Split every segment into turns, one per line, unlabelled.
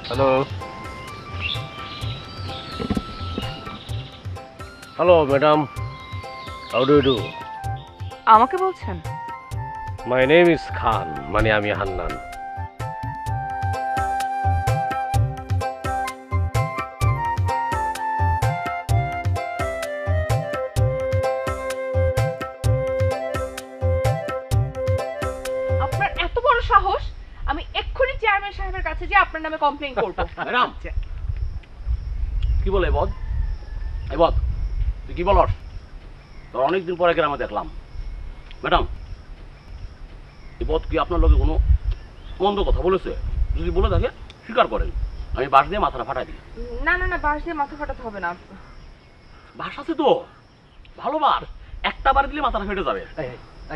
Hello hello madam, how do you do?
আমাকে বলছেন?
My name is খান, মানে আমি হান্নান।
আপনার এত বড় সাহস! আমি এক্ষুনি চেয়ারম্যান সাহেবের কাছে যে আপনার নামে কমপ্লেইন করব।
ম্যাডাম কি বলে বদ? এই বদ, তুই কি বলস? তোর অনেকদিন পরে গ্রামে দেখলাম। ম্যাডাম, এই বদ কি আপনার লোকে কোনো মন্দ কথা বলেছে? যদি বলে থাকে স্বীকার করেন, আমি বাঁশ দিয়ে মাথাটা ফাটাই দিই।
না না না, বাঁশ দিয়ে মাথা ফাটাতে হবে না।
বাঁশ আছে তো, ভালো বাঁশ, একটা বার দিলে মাথাটা ফেটে যাবে।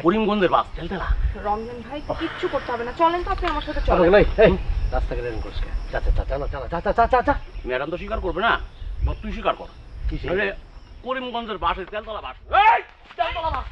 করিমগঞ্জের বাস চলতে না।
রঞ্জন ভাই, কিচ্ছু করতে হবে না, চলেন তো আপনি আমার সাথে চলেন।
রাস্তা কেটে করছে, চা চা চা চা চা চা চা চা চা।
ম্যাডাম তো স্বীকার করবে না, বদ তুই স্বীকার কর। নইলে করিমগঞ্জের বাসে তেলতলা বাস, এই তেলতলা বাস।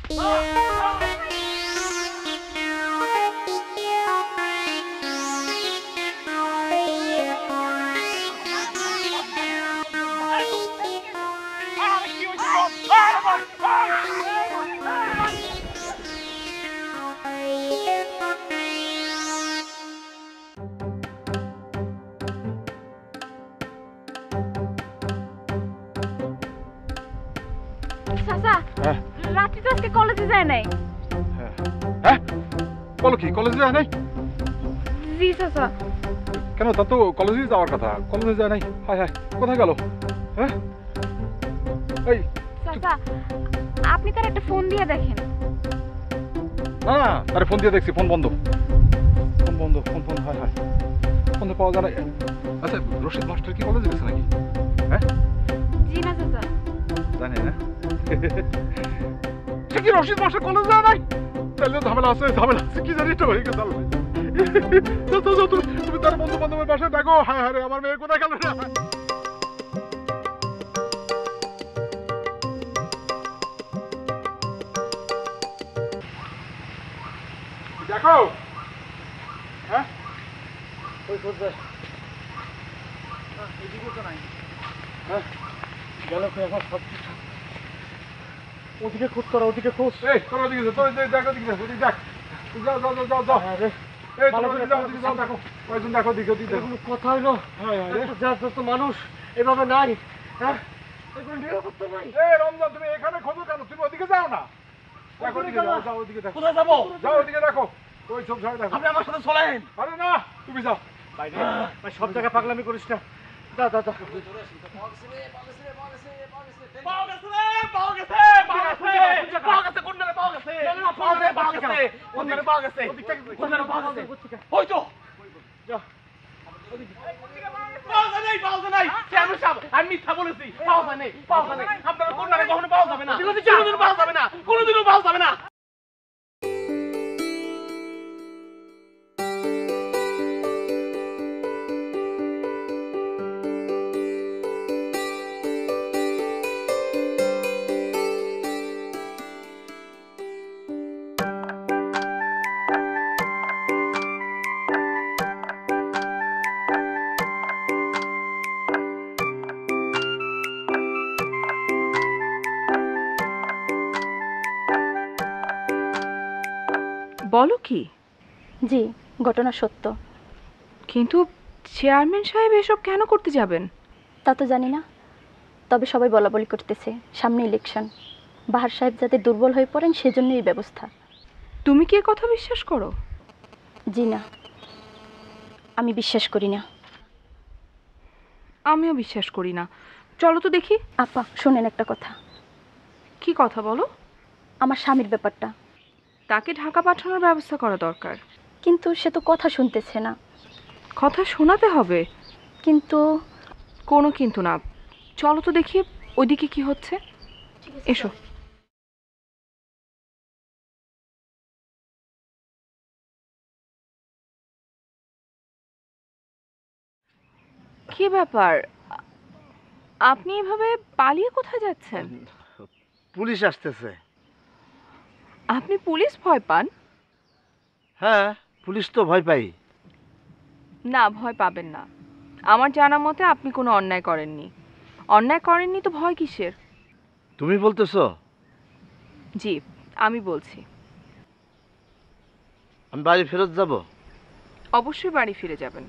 চাচা, রাত্রি তো আজকে কলেজে যায় নাই।
হ্যাঁ, বলো কি কলেজে যায় নাই?
জি চাচা।
কেন, তার তো কলেজে যাওয়ার কথা, কলেজে যায় নাই। হায় হায়, কোথায় গেল? হ্যাঁ, এই
চাচা, আপনি তার একটা ফোন দিয়ে দেখেন।
না না, আরে ফোন দিয়ে দেখছি, ফোন বন্ধ, ফোন বন্ধ, ফোন ফোন হায় হায়, ফোন তো পাওয়া যায় না। আচ্ছা, রশিদ মাস্টার কি কলেজে গেছে নাকি? হ্যাঁ,
জি না চাচা।
জানি না। সে কি রশিদ মাস্টার কলেজে যায় নাই? তাহলে ঝামেলা আছে, ঝামেলা আছে, কি জানি এটা হয়ে গেছে। তুমি তার বন্ধু বান্ধবের বাসায় দেখো। হায় হায় রে, আমার মেয়ে কোথায় গেল না? দেখো, হ্যাঁ ওই করবে এদিকে তো নাই। হ্যাঁ, গেল এখন সব কিছু। ওদিকে খোঁজ করো, ওদিকে খোঁজ। এই তোর ওদিকে যা, তোর দেখ, ওদিকে দেখ, ওদিকে দেখ। যাও যাও যাও যাও যাও। এই তোর ওদিকে যাও, ওদিকে যাও, দেখো কয়জন, দেখো দিকে ওদিকে দেখো। কথা হইলো তো মানুষ এভাবে নাই। হ্যাঁ, এই রমজান, তুমি এখানে খোঁজো কেন? তুমি ওদিকে যাও না, দেখো ওদিকে যাও, যাও ওদিকে দেখো।
কোথায় যাবো?
যাও ওদিকে দেখো, ওই সব জায়গায় দেখো।
আপনি আমার সাথে চলেন।
আরে না, তুমি যাও। ভাই সব জায়গায় পাগলামি করিস না। যা যা যা।
আমি মিথ্যা বলেছি, পাওয়া যায় নাই, পাওয়া যায় নাই। আপনারা কন্যারে কখনো পাওয়া যাবে না, কোনোদিনও পাওয়া যাবে না, কোনোদিনও পাওয়া যাবে না।
বলো কি?
জি, ঘটনা সত্য।
কিন্তু চেয়ারম্যান সাহেব এসব কেন করতে যাবেন?
তা তো জানি না, তবে সবাই বলাবলি করতেছে সামনে ইলেকশন, বাহার সাহেব যাতে দুর্বল হয়ে পড়েন সেজন্য এই ব্যবস্থা।
তুমি কি এ কথা বিশ্বাস করো?
জি না, আমি বিশ্বাস করি না।
আমিও বিশ্বাস করি না। চলো তো দেখি।
আপা শোনেন একটা কথা।
কি কথা বলো?
আমার স্বামীর ব্যাপারটা।
তাকে ঢাকা পাঠানোর ব্যবস্থা করা দরকার।
কিন্তু সে তো কথা শুনতেছে না।
কথা শোনাতে হবে।
কিন্তু
কোনো কিন্তু না, চলো তো দেখি ওইদিকে কি হচ্ছে। এসো। কি ব্যাপার, আপনি এভাবে পালিয়ে কোথায় যাচ্ছেন?
পুলিশ আসতেছে।
আপনি পুলিশ ভয় পান?
হ্যাঁ, পুলিশ তো ভয় পাই।
না, ভয় পাবেন না। আমার জানা মতে আপনি কোনো অন্যায় করেননি। অন্যায় করেননি তো ভয় কিসের?
তুমি বলতেছো?
জি, আমি বলছি।
আমি বাড়ি ফেরত যাব?
অবশ্যই বাড়ি ফিরে যাবেন।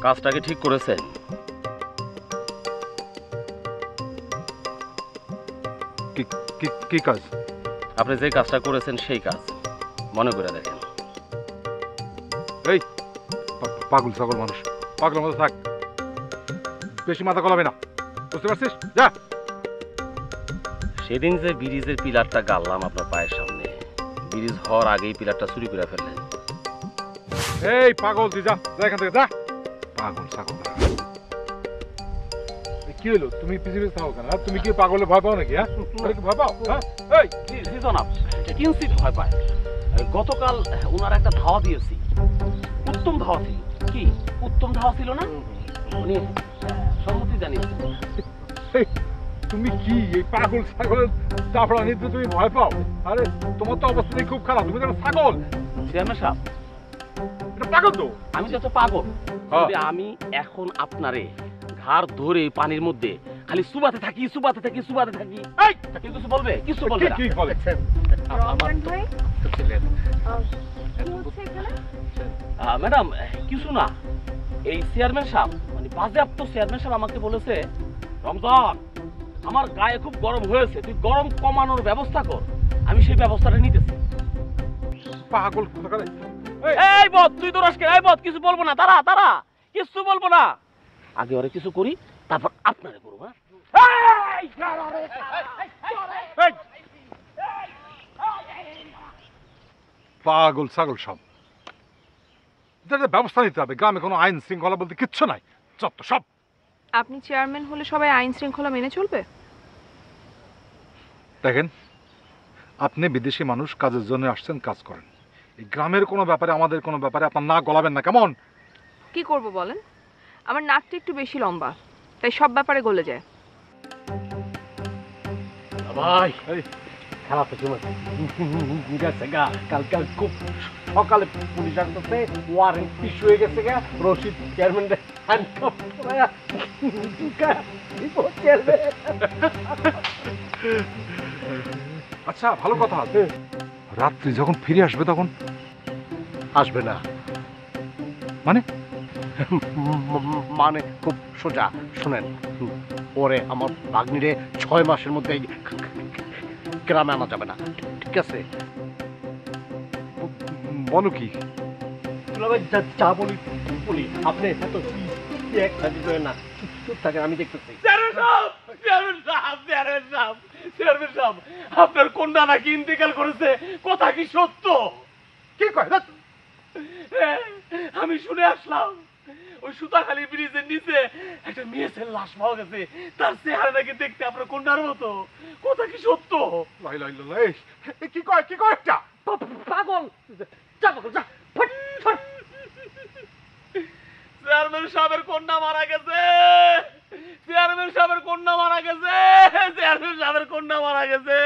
কাজটাকে ঠিক করেছেন?
কি কাজ?
আপনি যে কাজটা করেছেন সেই কাজ মনে করে দেখেন।
এই পাগল ছাগল মানুষ, পাগলের মতো থাক, বেশি মাথা গলাবে না, বুঝতে পারছিস? যা।
সেদিন যে ব্রিজের পিলারটা গাড়লাম আপনার পায়ের সামনে, ব্রিজ হওয়ার আগেই পিলারটা চুরি করে ফেললেন।
এই পাগল, তুই যা, যা এখান থেকে, যা। পাগল ছাগল। কি হলো, তুমি পিছিয়ে পিছিয়ে থাকো কেন? তুমি কি পাগলে ভয় পাও নাকি? হ্যাঁ, কি ভয় পাও? হ্যাঁ, এই
জনাব, কিঞ্চিত ভয় পায়। গতকাল ওনার একটা ধাওয়া দিয়েছি, উত্তম ধাওয়া ছিল। কি উত্তম ধাওয়া ছিল না? উনি সম্মতি জানিয়েছেন।
তুমি কি এই পাগল ছাগলের চাপড়া নিতে তুমি ভয় পাও? আরে তোমার তো অবস্থা খুব খারাপ, তুমি তো ছাগল।
চেয়ারম্যান সাহেব,
এটা পাগল তো।
আমি যত পাগল, তবে আমি এখন আপনারে ঘাড় ধরে পানির মধ্যে খালি সুবাতে থাকি, সুবাতে থাকি, সুবাতে থাকি। এই কিন্তু কিছু বলবে? কিছু বলবে না।
কি বলে?
রমজান ভাই,
ছিলেন
কি হচ্ছে এখানে?
ম্যাডাম, কিছু না। এই চেয়ারম্যান সাহেব, মানে বাজেয়াপ্ত চেয়ারম্যান সাহেব আমাকে বলেছে, রমজান আমার গায়ে খুব গরম হয়েছে, তুই গরম কমানোর ব্যবস্থা কর। আমি সেই ব্যবস্থাটা নিতেছি।
পাগল।
এই বদ, তুই তো রসকে, এই বদ, কিছু বলবো না, দাঁড়া দাঁড়া, কিছু বলবো না। আগে ওরে কিছু করি, তারপর আপনারে করবো।
পাগল ছাগল সব, ব্যবস্থা নিতে হবে। গ্রামে কোনো আইন শৃঙ্খলা বলতে কিচ্ছু নাই, যত সব।
আপনি চেয়ারম্যান হলে সবাই আইন শৃঙ্খলা মেনে চলবে?
দেখেন, আপনি বিদেশি মানুষ, কাজের জন্য আসছেন, কাজ করেন। এই গ্রামের কোনো ব্যাপারে, আমাদের কোনো ব্যাপারে আপনার না গলাবেন না, কেমন?
কি করব বলেন? আমার নাকটা একটু বেশি লম্বা, তাই সব ব্যাপারে গলে যায়।
ভাই
এই
খেলা তো জমে গেছে গা। কাল খুব সকালে পুলিশ আসতেছে, ওয়ারেন্ট ইস্যু হয়ে গেছে গা। রশিদ চেয়ারম্যান হ্যান্ডকাপ করায়া ঢুকা দিব চেয়ারম্যান।
আচ্ছা, ভালো কথা। রাত্রি যখন ফিরে আসবে তখন?
আসবে না
মানে?
মানে খুব সোজা, শুনেন, ওরে আমার ভাগ্নিরে 6 মাসের মধ্যে গ্রামে আনা যাবে না, ঠিক আছে?
বলো কি?
যা বলি বলি, আপনি এত একটা বিষয় না, চুপ থাকেন, আমি দেখতেছি।
আপনার কন্যা নাকি ইন্তেকাল করেছে, কথা কি সত্য?
কি কয়?
আমি শুনে আসলাম ওই সুতাখালী ব্রিজের নিচে একটা মেয়েছের লাশ পাওয়া গেছে, তার চেহারা নাকি দেখতে আপনার কন্যার মতো। কথা কি সত্য?
কি কয়? কি কয়? একটা
পাগল, যা পাগল, যা।
চেয়ারম্যান সাহেবের কন্যা মারা গেছে, চেয়ারম্যান সাহেবের কন্যা মারা গেছে, চেয়ারম্যান সাহেবের কন্যা মারা গেছে।